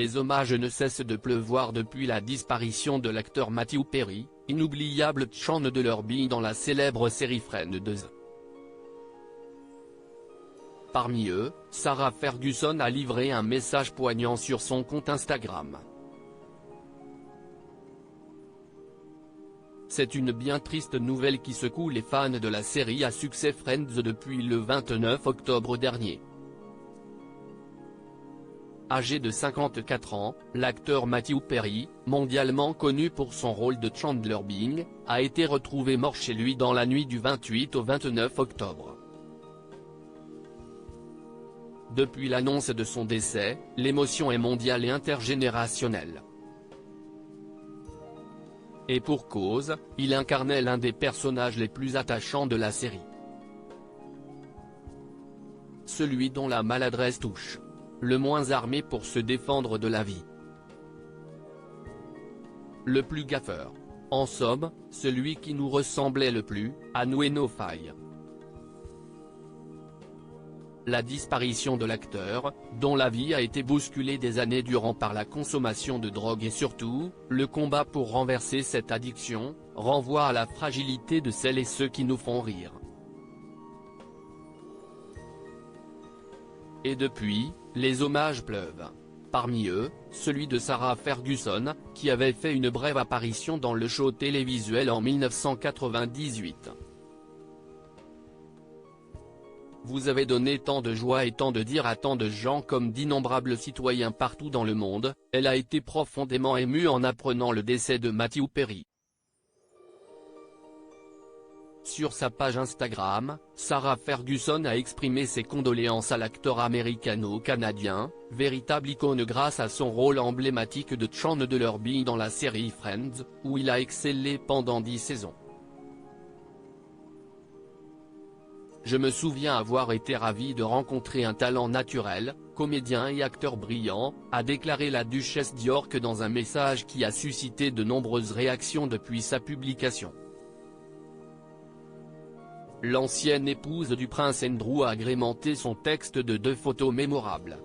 les hommages ne cessent de pleuvoir depuis la disparition de l'acteur Matthew Perry, inoubliable Chandler Bing dans la célèbre série Friends. Parmi eux, Sarah Ferguson a livré un message poignant sur son compte Instagram. C'est une bien triste nouvelle qui secoue les fans de la série à succès Friends depuis le 29 octobre dernier. Âgé de 54 ans, l'acteur Matthew Perry, mondialement connu pour son rôle de Chandler Bing, a été retrouvé mort chez lui dans la nuit du 28 au 29 octobre. Depuis l'annonce de son décès, l'émotion est mondiale et intergénérationnelle. Et pour cause, il incarnait l'un des personnages les plus attachants de la série. Celui dont la maladresse touche le moins armé pour se défendre de la vie. Le plus gaffeur. En somme, celui qui nous ressemblait le plus, à nouer nos failles. La disparition de l'acteur, dont la vie a été bousculée des années durant par la consommation de drogue et surtout, le combat pour renverser cette addiction, renvoie à la fragilité de celles et ceux qui nous font rire. Et depuis, les hommages pleuvent. Parmi eux, celui de Sarah Ferguson, qui avait fait une brève apparition dans le show télévisuel en 1998. Vous avez donné tant de joie et tant de dire à tant de gens comme d'innombrables citoyens partout dans le monde, elle a été profondément émue en apprenant le décès de Matthew Perry. Sur sa page Instagram, Sarah Ferguson a exprimé ses condoléances à l'acteur américano-canadien, véritable icône grâce à son rôle emblématique de Chandler Bing dans la série Friends, où il a excellé pendant 10 saisons. Je me souviens avoir été ravi de rencontrer un talent naturel, comédien et acteur brillant, a déclaré la duchesse d'York dans un message qui a suscité de nombreuses réactions depuis sa publication. L'ancienne épouse du prince Andrew a agrémenté son texte de 2 photos mémorables.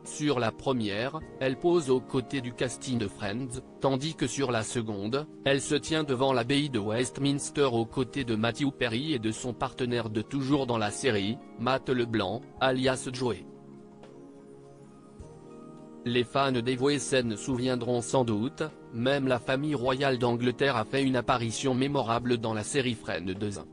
Sur la première, elle pose aux côtés du casting de Friends, tandis que sur la seconde, elle se tient devant l'abbaye de Westminster aux côtés de Matthew Perry et de son partenaire de toujours dans la série, Matt LeBlanc, alias Joey. Les fans dévoués se souviendront sans doute, même la famille royale d'Angleterre a fait une apparition mémorable dans la série Friends.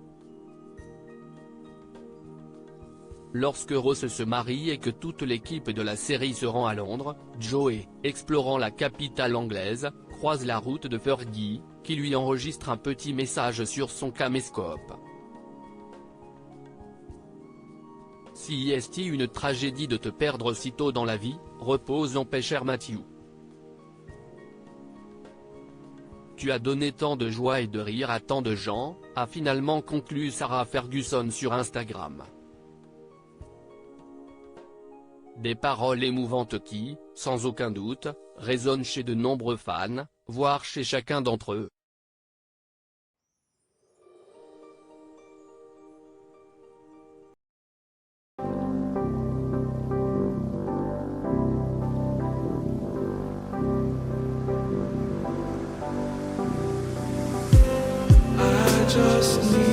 Lorsque Ross se marie et que toute l'équipe de la série se rend à Londres, Joey, explorant la capitale anglaise, croise la route de Fergie, qui lui enregistre un petit message sur son caméscope. Si est une tragédie de te perdre si tôt dans la vie, repose en paix cher Matthew. Tu as donné tant de joie et de rire à tant de gens, a finalement conclu Sarah Ferguson sur Instagram. Des paroles émouvantes qui, sans aucun doute, résonnent chez de nombreux fans, voire chez chacun d'entre eux. Just need